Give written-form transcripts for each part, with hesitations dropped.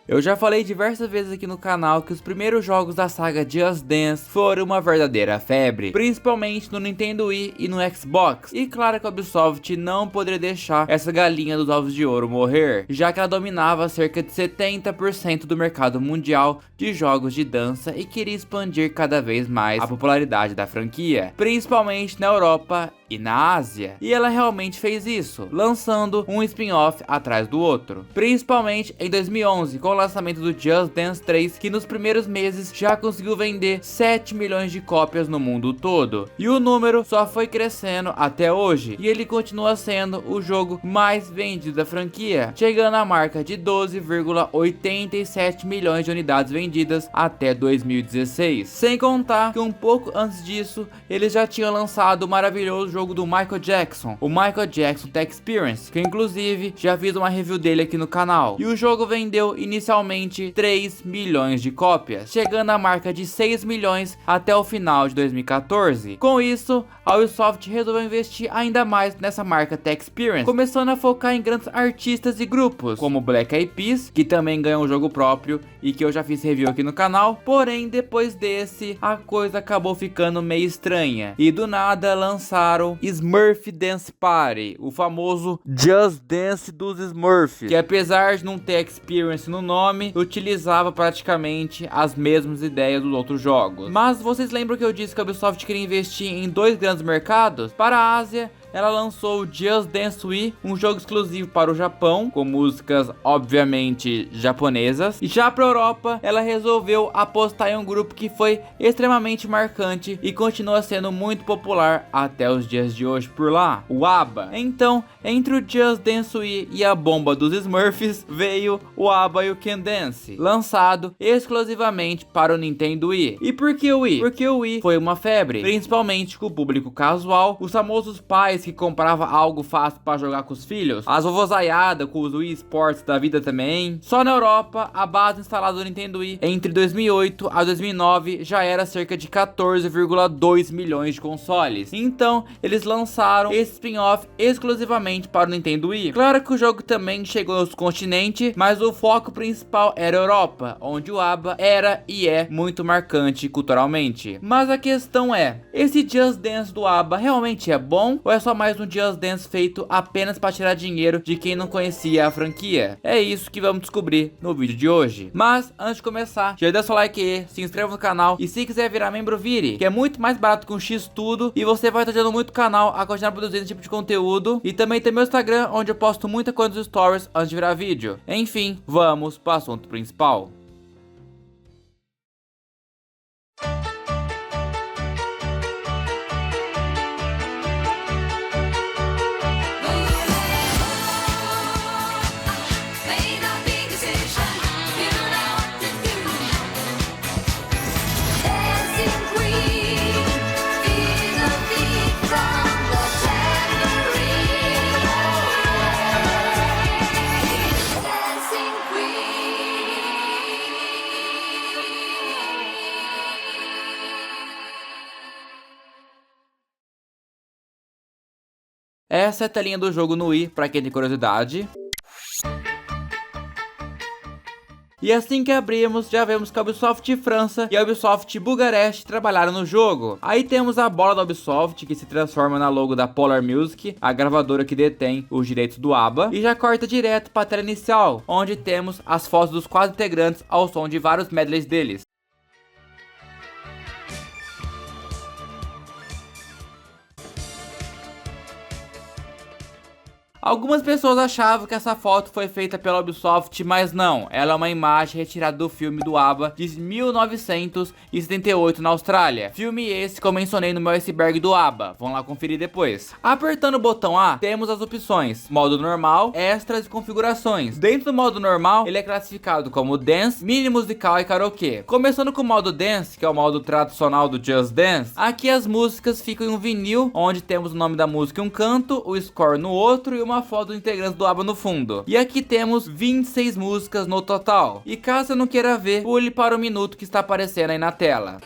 Eu já falei diversas vezes aqui no canal que os primeiros jogos da saga Just Dance foram uma verdadeira febre, principalmente no Nintendo Wii e no Xbox. E claro que a Ubisoft não poderia deixar essa galinha dos ovos de ouro morrer, já que ela dominava cerca de 70% do mercado mundial de jogos de dança e queria expandir cada vez mais a popularidade da franquia, principalmente na Europa e na Ásia. E ela realmente fez isso, lançando um spin-off atrás do outro, principalmente em 2011 com o lançamento do Just Dance 3, que nos primeiros meses já conseguiu vender 7 milhões de cópias no mundo todo, e o número só foi crescendo até hoje, e ele continua sendo o jogo mais vendido da franquia, chegando à marca de 12,87 milhões de unidades vendidas até 2016, sem contar que um pouco antes disso eles já tinham lançado o maravilhoso jogo do Michael Jackson, o Michael Jackson The Experience, que inclusive já fiz uma review dele aqui no canal, e o jogo vendeu inicialmente 3 milhões de cópias, chegando à marca de 6 milhões até o final de 2014. Com isso, a Ubisoft resolveu investir ainda mais nessa marca The Experience, começando a focar em grandes artistas e grupos, como Black Eyed Peas, que também ganhou um jogo próprio e que eu já fiz review aqui no canal. Porém, depois desse, a coisa acabou ficando meio estranha, e do nada lançaram Smurf Dance Party, o famoso Just Dance dos Smurfs, que apesar de não ter Experience no nome, utilizava praticamente as mesmas ideias dos outros jogos. Mas vocês lembram que eu disse que a Ubisoft queria investir em dois grandes mercados? Para a Ásia, ela lançou o Just Dance Wii, um jogo exclusivo para o Japão, com músicas obviamente japonesas. E já para a Europa, ela resolveu apostar em um grupo que foi extremamente marcante e continua sendo muito popular até os dias de hoje por lá, o ABBA. Então, entre o Just Dance Wii e a bomba dos Smurfs, veio o ABBA You Can Dance, lançado exclusivamente para o Nintendo Wii. E por que o Wii? Porque o Wii foi uma febre, principalmente com o público casual, os famosos pais que comprava algo fácil para jogar com os filhos, as vovozaiadas com os Wii Sports da vida também. Só na Europa, a base instalada do Nintendo Wii entre 2008 a 2009 já era cerca de 14,2 milhões de consoles. Então, eles lançaram esse spin-off exclusivamente para o Nintendo Wii. Claro que o jogo também chegou aos continentes, mas o foco principal era a Europa, onde o ABBA era e é muito marcante culturalmente. Mas a questão é, esse Just Dance do ABBA realmente é bom ou é só mais um Just Dance feito apenas para tirar dinheiro de quem não conhecia a franquia? É isso que vamos descobrir no vídeo de hoje. Mas antes de começar, já dá seu like aí, se inscreva no canal e se quiser virar membro, vire, que é muito mais barato que um X tudo e você vai estar ajudando muito o canal a continuar produzindo esse tipo de conteúdo. E também tem meu Instagram, onde eu posto muita coisa nos stories antes de virar vídeo. Enfim, vamos para o assunto principal. Essa é a telinha do jogo no Wii, pra quem tem curiosidade. E assim que abrimos, já vemos que a Ubisoft França e a Ubisoft Bucareste trabalharam no jogo. Aí temos a bola da Ubisoft, que se transforma na logo da Polar Music, a gravadora que detém os direitos do ABBA. E já corta direto para a tela inicial, onde temos as fotos dos 4 integrantes ao som de vários medleys deles. Algumas pessoas achavam que essa foto foi feita pela Ubisoft, mas não, ela é uma imagem retirada do filme do ABBA de 1978 na Austrália. Filme esse que eu mencionei no meu iceberg do ABBA, vão lá conferir depois. Apertando o botão A, temos as opções: modo normal, extras e configurações. Dentro do modo normal, ele é classificado como Dance, Mini Musical e Karaokê. Começando com o modo Dance, que é o modo tradicional do Just Dance, aqui as músicas ficam em um vinil, onde temos o nome da música em um canto, o score no outro e uma foto dos integrantes do ABBA no fundo. E aqui temos 26 músicas no total. E caso você não queira ver, pule para o minuto que está aparecendo aí na tela.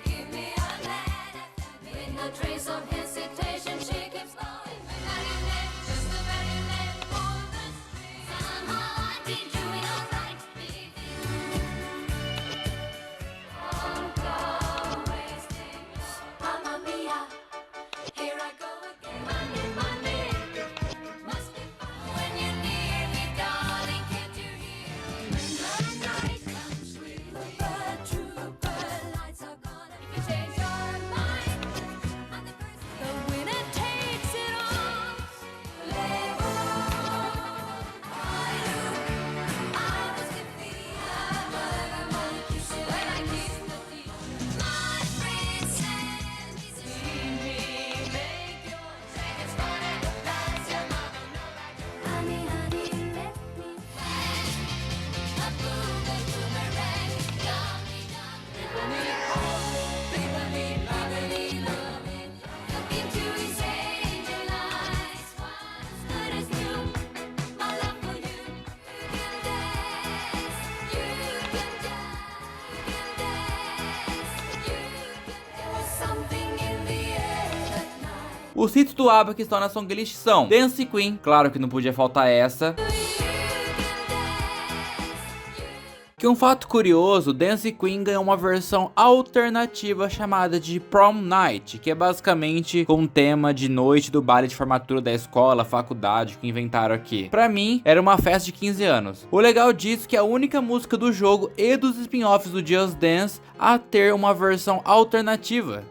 Os hits do ABBA que estão na songlist são Dance Queen, claro que não podia faltar essa. Que um fato curioso, Dance Queen ganhou uma versão alternativa chamada de Prom Night, que é basicamente com um tema de noite do baile de formatura da escola, faculdade, que inventaram aqui. Pra mim, era uma festa de 15 anos. O legal disso é que é a única música do jogo e dos spin-offs do Just Dance a ter uma versão alternativa.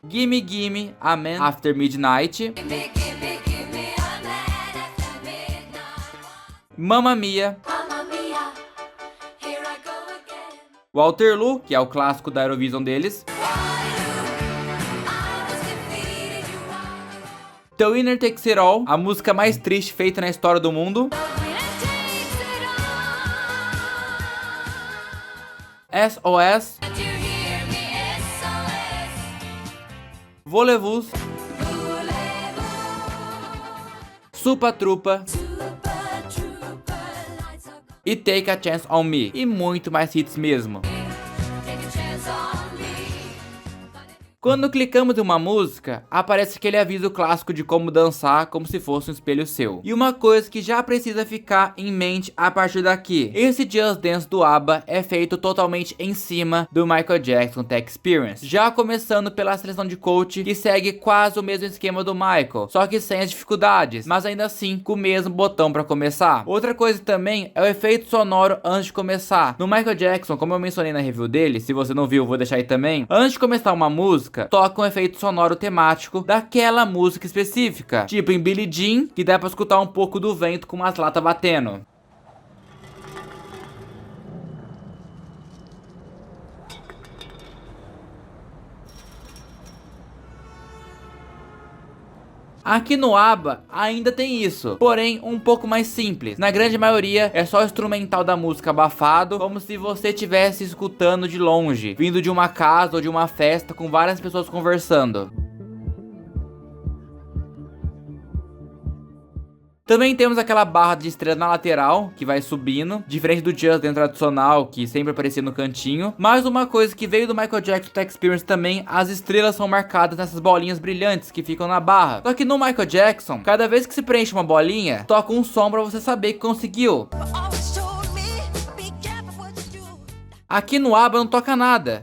Gimme Gimme, A Man After Midnight. Mamma Mia. Waterloo, que é o clássico da Eurovision deles. The Winner Takes It All, a música mais triste feita na história do mundo. SOS. Voulez-vous. Supa Trupa. E Take a Chance on Me. E muito mais hits mesmo. Quando clicamos em uma música, aparece aquele aviso clássico de como dançar, como se fosse um espelho seu. E uma coisa que já precisa ficar em mente a partir daqui: esse Just Dance do ABBA é feito totalmente em cima do Michael Jackson Tech Experience. Já começando pela seleção de coach, que segue quase o mesmo esquema do Michael, só que sem as dificuldades, mas ainda assim com o mesmo botão para começar. Outra coisa também é o efeito sonoro antes de começar. No Michael Jackson, como eu mencionei na review dele, se você não viu, vou deixar aí também. Antes de começar uma música, toca um efeito sonoro temático daquela música específica, tipo em Billie Jean, que dá pra escutar um pouco do vento com umas latas batendo. Aqui no ABBA ainda tem isso, porém um pouco mais simples. Na grande maioria é só o instrumental da música abafado, como se você estivesse escutando de longe, vindo de uma casa ou de uma festa com várias pessoas conversando. Também temos aquela barra de estrela na lateral, que vai subindo, diferente do Just Dance tradicional, que sempre aparecia no cantinho. Mas uma coisa que veio do Michael Jackson Tech Experience também, as estrelas são marcadas nessas bolinhas brilhantes que ficam na barra. Só que no Michael Jackson, cada vez que se preenche uma bolinha, toca um som pra você saber que conseguiu. Aqui no ABBA não toca nada.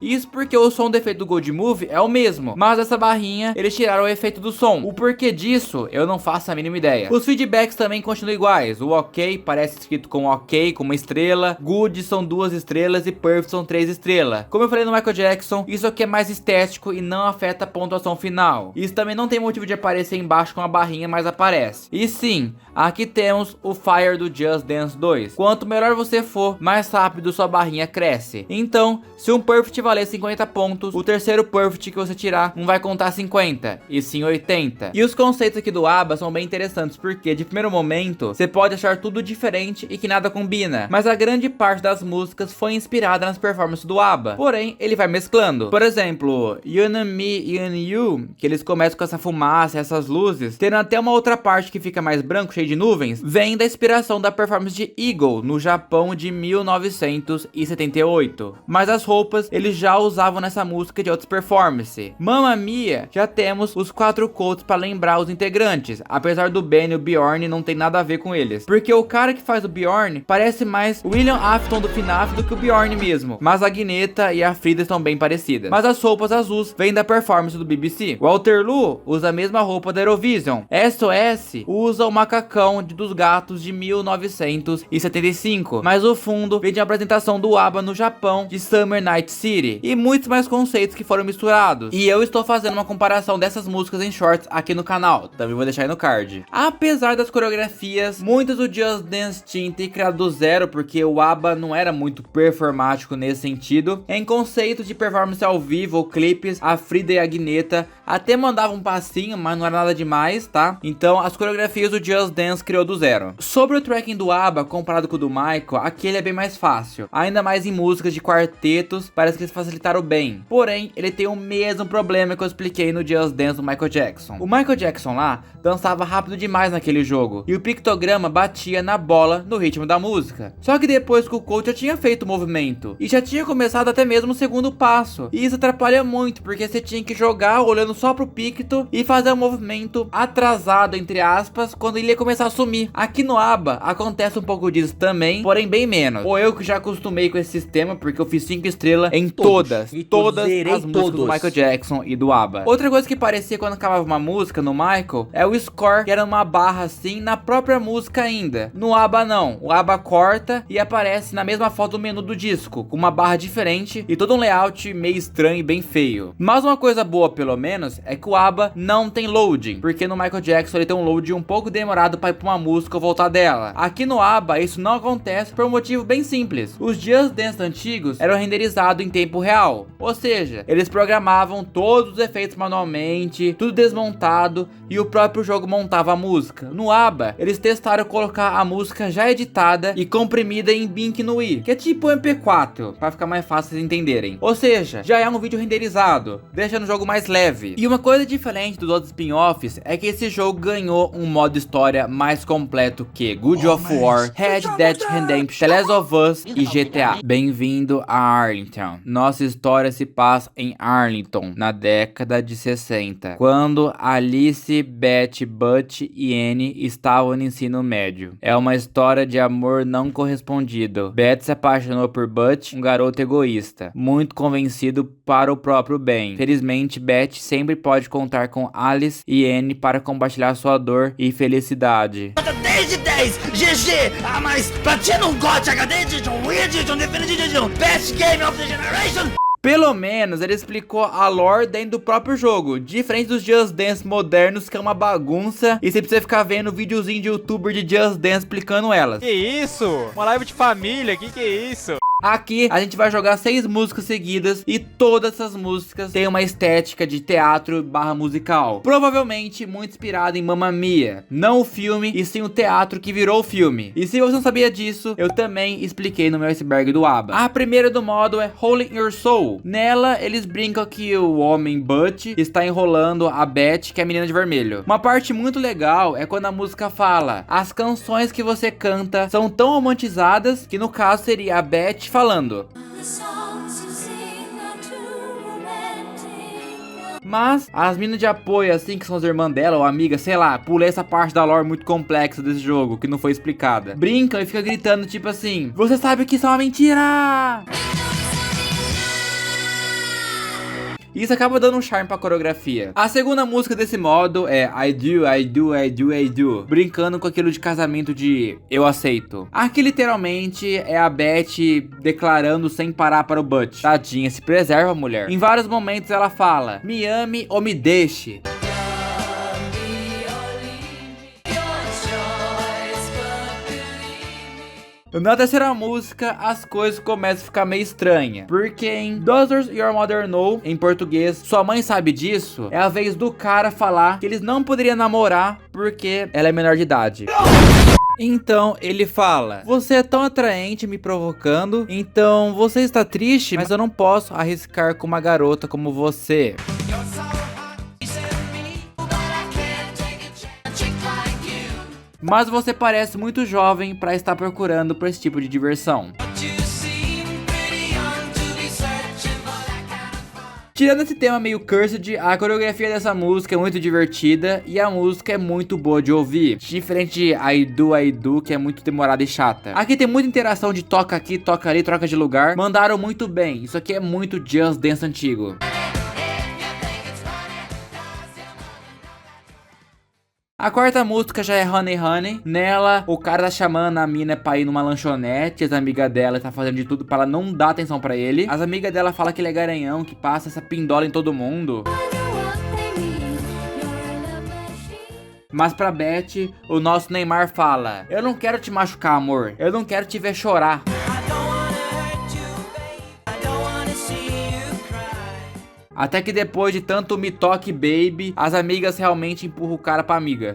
Isso porque o som do efeito do Gold Move é o mesmo, mas essa barrinha eles tiraram o efeito do som. O porquê disso eu não faço a mínima ideia. Os feedbacks também continuam iguais. O OK parece escrito com OK, com uma estrela. Good são 2 estrelas e Perfect são 3 estrelas. Como eu falei no Michael Jackson, isso aqui é mais estético e não afeta a pontuação final. Isso também não tem motivo de aparecer embaixo com a barrinha, mas aparece. E sim, aqui temos o Fire do Just Dance 2. Quanto melhor você for, mais rápido sua barrinha cresce. Então, se um Perfect valer 50 pontos, o terceiro Perfect que você tirar não vai contar 50, e sim 80. E os conceitos aqui do ABBA são bem interessantes, porque de primeiro momento, você pode achar tudo diferente e que nada combina, mas a grande parte das músicas foi inspirada nas performances do ABBA, porém, ele vai mesclando. Por exemplo, You and Me, You and You, que eles começam com essa fumaça, essas luzes, tendo até uma outra parte que fica mais branco, cheio de nuvens, vem da inspiração da performance de Eagle, no Japão de 1978. Mas as roupas, eles já usavam nessa música de outras performances. Mamma Mia, já temos os 4 quotes para lembrar os integrantes, apesar do Ben e o Bjorn não tem nada a ver com eles, porque o cara que faz o Bjorn parece mais William Afton do FNAF do que o Bjorn mesmo, mas a Agnetha e a Frida estão bem parecidas. Mas as roupas azuis vêm da performance do BBC. Waterloo usa a mesma roupa da Eurovision. SOS usa o macacão dos gatos de 1975, mas o fundo vem de uma apresentação do ABBA no Japão de Summer Night City. E muitos mais conceitos que foram misturados. E eu estou fazendo uma comparação dessas músicas em shorts aqui no canal, também vou deixar aí no card. Apesar das coreografias, muitas do Just Dance tinha criado do zero, porque o ABBA não era muito performático nesse sentido. Em conceitos de performance ao vivo ou clipes, a Frida e a Agnetha até mandavam um passinho, mas não era nada demais, tá? Então as coreografias do Just Dance criou do zero. Sobre o tracking do ABBA comparado com o do Michael, aquele é bem mais fácil. Ainda mais em músicas de quartetos, parece que eles facilitar o bem. Porém, ele tem o mesmo problema que eu expliquei no Just Dance do Michael Jackson. O Michael Jackson lá dançava rápido demais naquele jogo, e o pictograma batia na bola no ritmo da música. Só que depois que o coach já tinha feito o movimento, e já tinha começado até mesmo o segundo passo, e isso atrapalha muito, porque você tinha que jogar olhando só pro picto e fazer um movimento atrasado, entre aspas, quando ele ia começar a sumir. Aqui no ABBA acontece um pouco disso também, porém bem menos. Ou eu que já acostumei com esse sistema, porque eu fiz 5 estrelas em todas as músicas do Michael Jackson e do ABBA. Outra coisa que parecia quando acabava uma música no Michael é o score, que era uma barra assim na própria música ainda. No ABBA não, o ABBA corta e aparece na mesma foto do menu do disco, com uma barra diferente e todo um layout meio estranho e bem feio. Mas uma coisa boa pelo menos é que o ABBA não tem loading, porque no Michael Jackson ele tem um loading um pouco demorado para ir pra uma música ou voltar dela. Aqui no ABBA isso não acontece por um motivo bem simples. Os Just Dance antigos eram renderizados em tempo real, ou seja, eles programavam todos os efeitos manualmente, tudo desmontado, e o próprio jogo montava a música. No ABBA, eles testaram colocar a música já editada e comprimida em BINC no Wii, que é tipo MP4, para ficar mais fácil vocês entenderem. Ou seja, já é um vídeo renderizado, deixando o jogo mais leve. E uma coisa diferente dos outros spin-offs é que esse jogo ganhou um modo história mais completo que Good of War, Red Dead Redemption, The Last of Us e GTA. Bem-vindo a Arlington. Nossa história se passa em Arlington, na década de 60, quando Alice, Beth, Butch e Annie estavam no ensino médio. É uma história de amor não correspondido. Beth se apaixonou por Butch, um garoto egoísta, muito convencido para o próprio bem. Felizmente, Beth sempre pode contar com Alice e Annie para compartilhar sua dor e felicidade. 10 de 10, GG, a mais platina um GOT HD Edition, Wii Edition, Definitive Edition, Best Game of the Generation. Pelo menos ele explicou a lore dentro do próprio jogo, diferente dos Just Dance modernos, que é uma bagunça e você precisa ficar vendo videozinho de youtuber de Just Dance explicando elas. Que isso? Uma live de família, que é isso? Aqui a gente vai jogar 6 músicas seguidas e todas essas músicas têm uma estética de teatro barra musical, provavelmente muito inspirada em Mamma Mia, não o filme e sim o teatro que virou o filme. E se você não sabia disso, eu também expliquei no meu iceberg do ABBA. A primeira do modo é Hole in Your Soul. Nela eles brincam que o homem Butch está enrolando a Beth, que é a menina de vermelho. Uma parte muito legal é quando a música fala: as canções que você canta são tão romantizadas, que no caso seria a Beth falando. Mas as minas de apoio, assim, que são as irmãs dela ou amigas, sei lá, pulei essa parte da lore muito complexa desse jogo, que não foi explicada. Brincam e fica gritando tipo assim: você sabe que isso é uma mentira! Isso acaba dando um charme pra coreografia. A segunda música desse modo é I Do, I Do, I Do, I Do, brincando com aquilo de casamento de eu aceito. Aqui literalmente é a Beth declarando sem parar para o Butch: tadinha, se preserva, mulher. Em vários momentos ela fala: me ame ou me deixe. Na terceira música, as coisas começam a ficar meio estranhas, porque em Does Your Mother Know, em português, sua mãe sabe disso, é a vez do cara falar que eles não poderiam namorar porque ela é menor de idade. Então ele fala: você é tão atraente, me provocando, então você está triste, mas eu não posso arriscar com uma garota como você. Mas você parece muito jovem para estar procurando por esse tipo de diversão. Tirando esse tema meio cursed, a coreografia dessa música é muito divertida e a música é muito boa de ouvir, diferente de I Do, que é muito demorada e chata. Aqui tem muita interação de toca aqui, toca ali, troca de lugar. Mandaram muito bem, isso aqui é muito Just Dance antigo. A quarta música já é Honey Honey. Nela, o cara tá chamando a mina pra ir numa lanchonete. As amigas dela tá fazendo de tudo pra ela não dar atenção pra ele. As amigas dela falam que ele é garanhão, que passa essa pindola em todo mundo. Mas pra Beth, o nosso Neymar fala: eu não quero te machucar, amor. Eu não quero te ver chorar. Até que depois de tanto me toque baby, as amigas realmente empurram o cara pra amiga.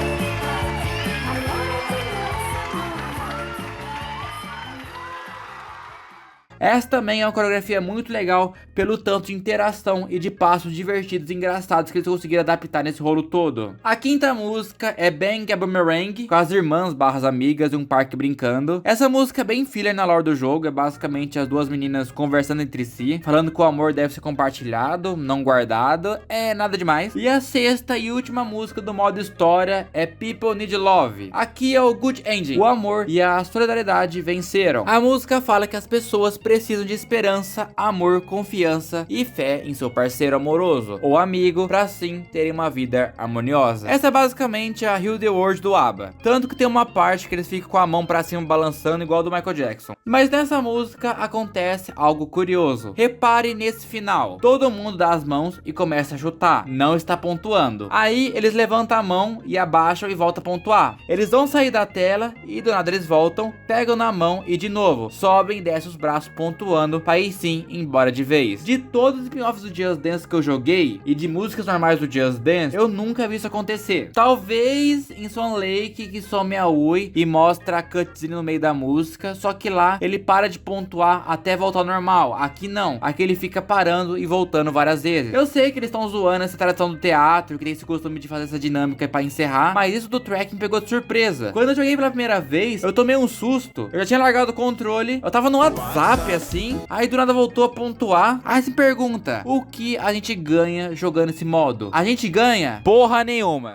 Essa também é uma coreografia muito legal pelo tanto de interação e de passos divertidos e engraçados que eles conseguiram adaptar nesse rolo todo. A quinta música é Bang a Boomerang, com as irmãs barras amigas em um parque brincando. Essa música é bem filler na lore do jogo, é basicamente as duas meninas conversando entre si, falando que o amor deve ser compartilhado, não guardado, é nada demais. E a sexta e última música do modo história é People Need Love. Aqui é o Good Ending, o amor e a solidariedade venceram. A música fala que as pessoas precisam de esperança, amor, confiança e fé em seu parceiro amoroso ou amigo para assim terem uma vida harmoniosa. Essa é basicamente a Heal the World do ABBA, tanto que tem uma parte que eles ficam com a mão para cima balançando igual do Michael Jackson. Mas nessa música acontece algo curioso. Repare nesse final, todo mundo dá as mãos e começa a chutar, não está pontuando. Aí eles levantam a mão e abaixam e voltam a pontuar. Eles vão sair da tela e do nada eles voltam, pegam na mão e de novo sobem e descem os braços pontuando para aí sim ir embora de vez. De todos os spin-offs do Just Dance que eu joguei e de músicas normais do Just Dance, eu nunca vi isso acontecer. Talvez em Swan Lake, que some a Ui e mostra a cutscene no meio da música, só que lá ele para de pontuar até voltar ao normal. Aqui não, aqui ele fica parando e voltando várias vezes. Eu sei que eles estão zoando essa tradição do teatro, que tem esse costume de fazer essa dinâmica para encerrar, mas isso do track me pegou de surpresa. Quando eu joguei pela primeira vez, eu tomei um susto. Eu já tinha largado o controle, eu tava no WhatsApp assim, aí do nada voltou a pontuar. Aí se pergunta, o que a gente ganha jogando esse modo? A gente ganha porra nenhuma.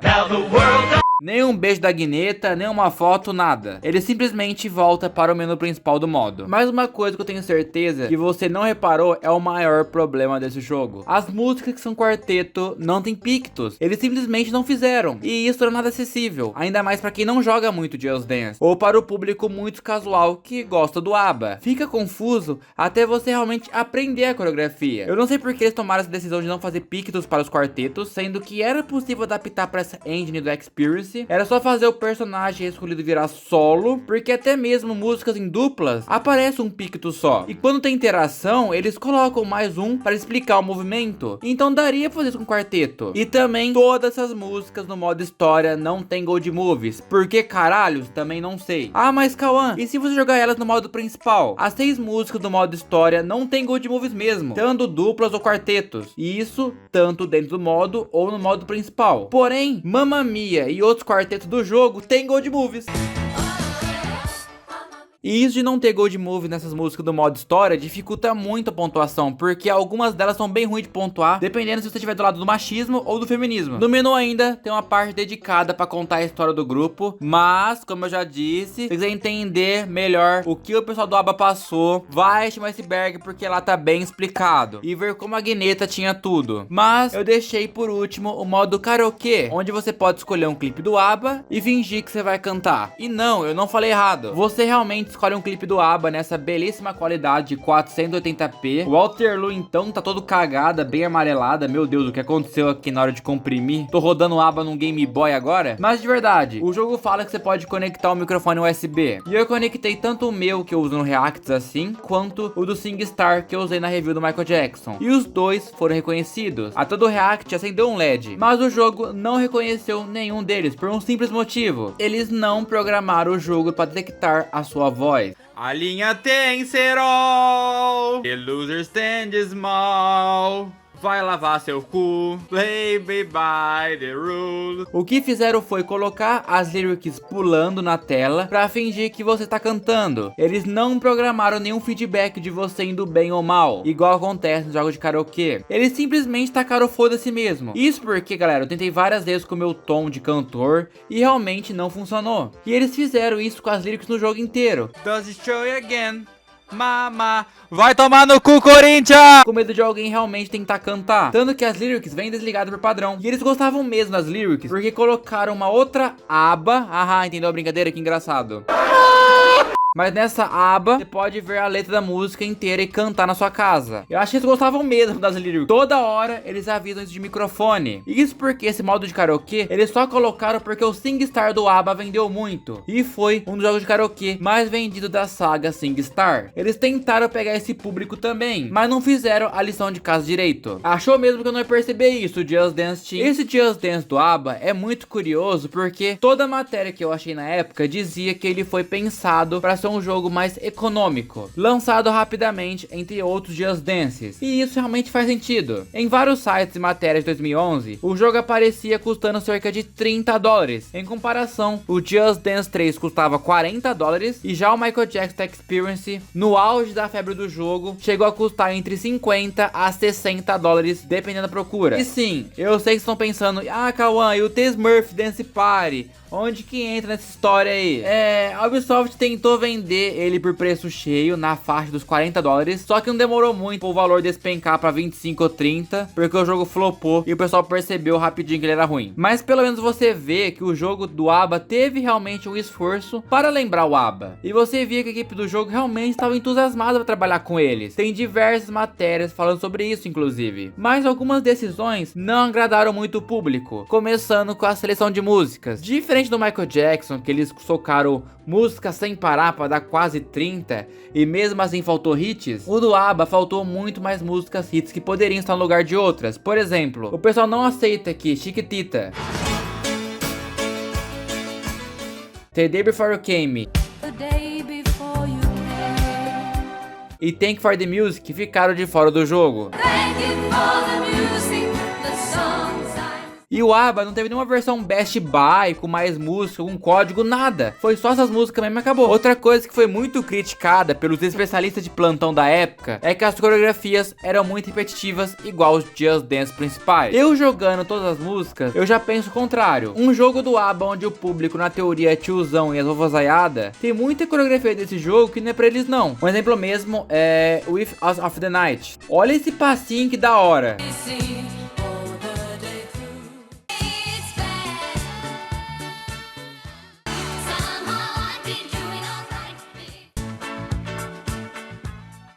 Nem um beijo da Guineta, nem uma foto, nada. Ele simplesmente volta para o menu principal do modo. Mas uma coisa que eu tenho certeza que você não reparou é o maior problema desse jogo. As músicas que são quarteto não tem pictos. Eles simplesmente não fizeram. E isso não é nada acessível. Ainda mais para quem não joga muito Just Dance. Ou para o público muito casual que gosta do ABBA. Fica confuso até você realmente aprender a coreografia. Eu não sei porque eles tomaram essa decisão de não fazer pictos para os quartetos, sendo que era possível adaptar para essa engine do Experience. Era só fazer o personagem escolhido virar solo, porque até mesmo músicas em duplas aparece um picto só. E quando tem interação, eles colocam mais um para explicar o movimento. Então daria pra fazer isso com quarteto. E também todas essas músicas no modo história não tem Gold Moves. Por que caralhos? Também não sei. Ah, mas Cauã, e se você jogar elas no modo principal? As 6 músicas do modo história não tem Gold Moves mesmo, tanto duplas ou quartetos. E isso tanto dentro do modo ou no modo principal. Porém, Mamma Mia e outros quartetos do jogo tem Gold Moves. E isso de não ter Gold Move nessas músicas do modo história dificulta muito a pontuação, porque algumas delas são bem ruins de pontuar, dependendo se você estiver do lado do machismo ou do feminismo. No menu ainda tem uma parte dedicada pra contar a história do grupo, mas, como eu já disse, se quiser entender melhor o que o pessoal do ABBA passou, vai chamar esse Iceberg porque lá tá bem explicado, e ver como a Guineta tinha tudo. Mas eu deixei por último o modo karaokê, onde você pode escolher um clipe do ABBA e fingir que você vai cantar. E não, eu não falei errado, você realmente escolhe um clipe do ABBA nessa belíssima qualidade de 480p. O Waterloo então tá todo cagada, bem amarelada. Meu Deus, o que aconteceu aqui na hora de comprimir? Tô rodando o ABBA num Game Boy agora? Mas de verdade, o jogo fala que você pode conectar o microfone USB. E eu conectei tanto o meu, que eu uso no Reacts assim, quanto o do SingStar, que eu usei na review do Michael Jackson. E os dois foram reconhecidos. A todo React acendeu um LED, mas o jogo não reconheceu nenhum deles por um simples motivo. Eles não programaram o jogo para detectar a sua voz. A linha tem cerol, the loser stand small. Vai lavar seu cu, play by the rules. O que fizeram foi colocar as lyrics pulando na tela pra fingir que você tá cantando. Eles não programaram nenhum feedback de você indo bem ou mal, igual acontece nos jogos de karaokê. Eles simplesmente tacaram foda-se mesmo. Isso porque, galera, eu tentei várias vezes com o meu tom de cantor e realmente não funcionou. E eles fizeram isso com as lyrics no jogo inteiro. Does it show you again? Mama, vai tomar no cu, Corinthians! Com medo de alguém realmente tentar cantar. Tanto que as lyrics vêm desligadas por padrão. E eles gostavam mesmo das lyrics, porque colocaram uma outra aba. Ah, entendeu a brincadeira? Que engraçado. Mas nessa aba, você pode ver a letra da música inteira e cantar na sua casa. Eu acho que eles gostavam mesmo das lyrics. Toda hora, eles avisam isso de microfone. Isso porque esse modo de karaokê, eles só colocaram porque o SingStar do ABBA vendeu muito. E foi um dos jogos de karaokê mais vendidos da saga SingStar. Eles tentaram pegar esse público também, mas não fizeram a lição de casa direito. Achou mesmo que eu não ia perceber isso, o Just Dance Team? Esse Just Dance do ABBA é muito curioso porque toda a matéria que eu achei na época dizia que ele foi pensado para ser um jogo mais econômico, lançado rapidamente entre outros Just Dances, e isso realmente faz sentido. Em vários sites e matérias de 2011, o jogo aparecia custando cerca de 30 dólares. Em comparação, o Just Dance 3 custava 40 dólares e já o Michael Jackson Experience, no auge da febre do jogo, chegou a custar entre 50 a 60 dólares, dependendo da procura. E sim, eu sei que estão pensando, Cauã, e o The-Smurf Dance Party? Onde que entra nessa história aí? A Ubisoft tentou vender ele por preço cheio, na faixa dos 40 dólares, só que não demorou muito o valor despencar pra 25 ou 30, porque o jogo flopou e o pessoal percebeu rapidinho que ele era ruim. Mas pelo menos você vê que o jogo do ABBA teve realmente um esforço para lembrar o ABBA. E você via que a equipe do jogo realmente estava entusiasmada para trabalhar com eles. Tem diversas matérias falando sobre isso, inclusive. Mas algumas decisões não agradaram muito o público, começando com a seleção de músicas. Diferente do Michael Jackson, que eles socaram música sem parar para dar quase 30 e mesmo assim faltou hits, o do ABBA faltou muito mais músicas hits que poderiam estar no lugar de outras. Por exemplo, o pessoal não aceita aqui Chiquitita, The Day Before You Came e Thank You For The Music ficaram de fora do jogo. E o ABBA não teve nenhuma versão Best Buy, com mais música, com código, nada. Foi só essas músicas mesmo e acabou. Outra coisa que foi muito criticada pelos especialistas de plantão da época é que as coreografias eram muito repetitivas, igual os Just Dance principais. Eu jogando todas as músicas, eu já penso o contrário. Um jogo do ABBA onde o público na teoria é tiozão e as vovozaiadas, tem muita coreografia desse jogo que não é pra eles não. Um exemplo mesmo é With Us of the Night. Olha esse passinho que da hora.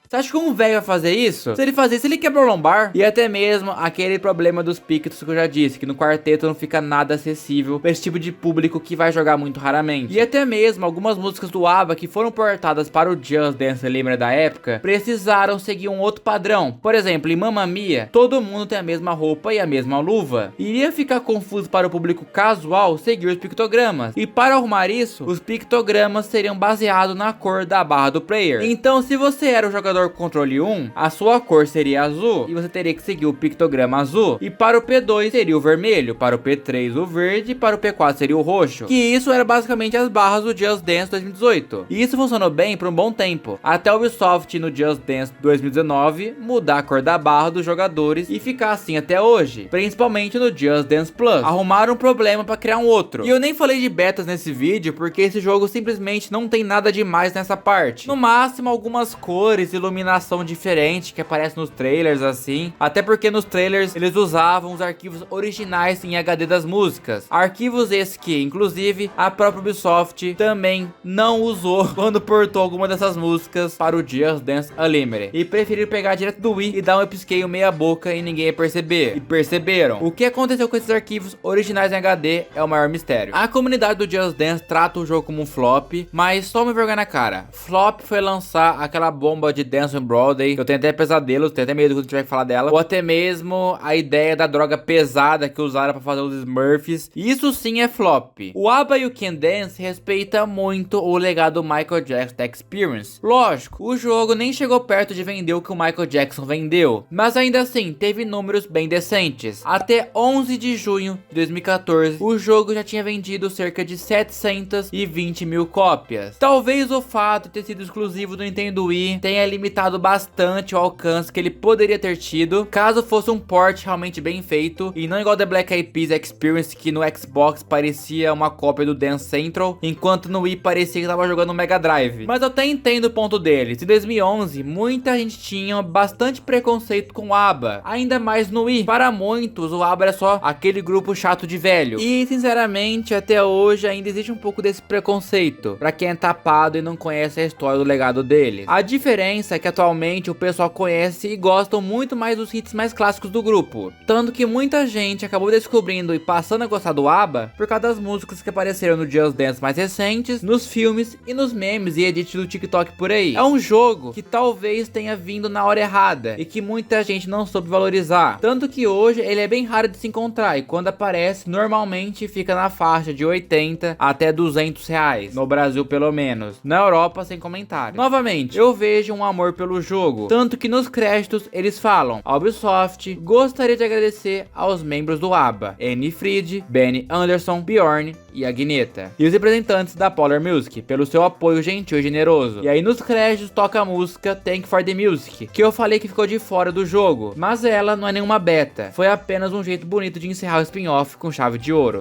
Você acha que um velho vai fazer isso? Se ele fazer isso, ele quebra o lombar. E até mesmo aquele problema dos pictos que eu já disse, que no quarteto não fica nada acessível para esse tipo de público que vai jogar muito raramente. E até mesmo algumas músicas do ABBA que foram portadas para o Just Dance Lembra da época, precisaram seguir um outro padrão. Por exemplo, em Mamma Mia, todo mundo tem a mesma roupa e a mesma luva. Iria ficar confuso para o público casual seguir os pictogramas. E para arrumar isso, os pictogramas seriam baseados na cor da barra do player. Então, se você era o jogador controle 1, a sua cor seria azul e você teria que seguir o pictograma azul, e para o P2 seria o vermelho, para o P3 o verde e para o P4 seria o roxo, que isso era basicamente as barras do Just Dance 2018, e isso funcionou bem por um bom tempo, até o Ubisoft no Just Dance 2019 mudar a cor da barra dos jogadores e ficar assim até hoje, principalmente no Just Dance Plus. Arrumaram um problema para criar um outro, e eu nem falei de betas nesse vídeo porque esse jogo simplesmente não tem nada demais nessa parte, no máximo algumas cores e iluminação diferente que aparece nos trailers assim, até porque nos trailers eles usavam os arquivos originais em HD das músicas, arquivos esses que inclusive a própria Ubisoft também não usou quando portou alguma dessas músicas para o Just Dance Unlimited, e preferiram pegar direto do Wii e dar um upscale meia boca e ninguém ia perceber, e perceberam. O que aconteceu com esses arquivos originais em HD é o maior mistério. A comunidade do Just Dance trata o jogo como um flop, mas só me vergonha na cara, flop foi lançar aquela bomba de Dance on Broadway, eu tenho até pesadelos, tenho até medo quando tiver que falar dela, ou até mesmo a ideia da droga pesada que usaram pra fazer os Smurfs. Isso sim é flop. O ABBA e o Can Dance respeita muito o legado do Michael Jackson Experience. Lógico, o jogo nem chegou perto de vender o que o Michael Jackson vendeu, mas ainda assim teve números bem decentes. Até 11 de junho de 2014, o jogo já tinha vendido cerca de 720 mil cópias. Talvez o fato de ter sido exclusivo do Nintendo Wii tenha limitado bastante o alcance que ele poderia ter tido caso fosse um port realmente bem feito e não igual The Black Eyed Peas Experience, que no Xbox parecia uma cópia do Dance Central, enquanto no Wii parecia que tava jogando no Mega Drive. Mas eu até entendo o ponto deles. Em 2011, muita gente tinha bastante preconceito com o ABBA, ainda mais no Wii. Para muitos, o ABBA era só aquele grupo chato de velho. E, sinceramente, até hoje ainda existe um pouco desse preconceito, pra quem é tapado e não conhece a história do legado deles. A diferença é que atualmente o pessoal conhece e gosta muito mais dos hits mais clássicos do grupo. Tanto que muita gente acabou descobrindo e passando a gostar do ABBA por causa das músicas que apareceram no Just Dance mais recentes, nos filmes e nos memes e edits do TikTok por aí. É um jogo que talvez tenha vindo na hora errada e que muita gente não soube valorizar. Tanto que hoje ele é bem raro de se encontrar e quando aparece, normalmente fica na faixa de 80 até 200 reais. No Brasil pelo menos. Na Europa sem comentário. Novamente, eu vejo um amor pelo jogo. Tanto que nos créditos eles falam: a Ubisoft gostaria de agradecer aos membros do ABBA, Annie Fried, Benny Anderson, Bjorn e Agneta, e os representantes da Polar Music, pelo seu apoio gentil e generoso. E aí nos créditos toca a música Thank for the Music, que eu falei que ficou de fora do jogo, mas ela não é nenhuma beta, foi apenas um jeito bonito de encerrar o spin-off com chave de ouro.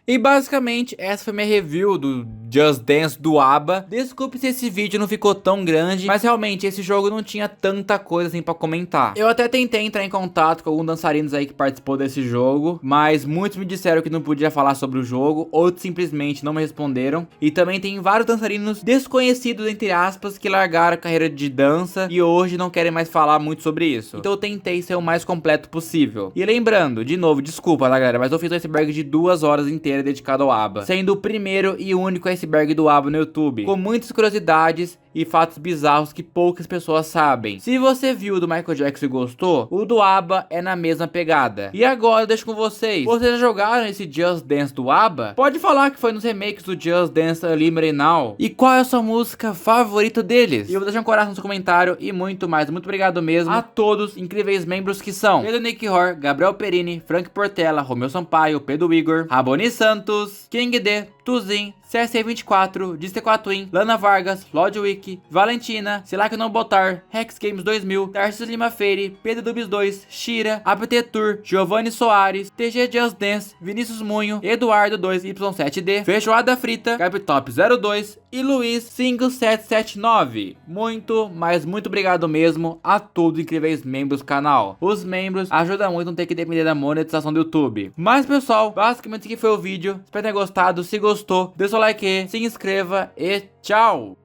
E basicamente essa foi minha review do Just Dance do ABBA. Desculpe se esse vídeo não ficou tão grande, mas realmente esse jogo não tinha tanta coisa assim pra comentar. Eu até tentei entrar em contato com alguns dançarinos aí que participou desse jogo, mas muitos me disseram que não podia falar sobre o jogo, outros simplesmente não me responderam. E também tem vários dançarinos desconhecidos, entre aspas, que largaram a carreira de dança e hoje não querem mais falar muito sobre isso. Então eu tentei ser o mais completo possível. E lembrando, de novo, desculpa, tá, galera, mas eu fiz um iceberg de 2 horas inteiras dedicado ao ABBA, sendo o primeiro e único iceberg do ABBA no YouTube, com muitas curiosidades e fatos bizarros que poucas pessoas sabem. Se você viu o do Michael Jackson e gostou, o do ABBA é na mesma pegada. E agora eu deixo com vocês. Vocês já jogaram esse Just Dance do ABBA? Pode falar que foi nos remakes do Just Dance Unlimited Now. E qual é a sua música favorita deles? E eu vou deixar um coração no seu comentário e muito mais. Muito obrigado mesmo a todos incríveis membros que são Pedro Nick Hor, Gabriel Perini, Frank Portela, Romeu Sampaio, Pedro Igor, Raboni Santos, King D, Tuzin, CSC24, Diste4 Twin, Lana Vargas, Lodwick, Valentina, Silak Não Botar, Rex Games 2000, Tarcísio Lima Feire, Pedro Dubs 2, Shira, APT Tour, Giovanni Soares, TG Just Dance, Vinícius Munho, Eduardo 2Y7D, Feijoada Frita, Gabtop 02 e Luiz 5779. Muito, mas muito obrigado mesmo a todos os incríveis membros do canal. Os membros ajudam muito a não ter que depender da monetização do YouTube. Mas pessoal, basicamente esse aqui foi o vídeo. Espero que tenha gostado. Se gostou, deixa o like, se inscreva e tchau!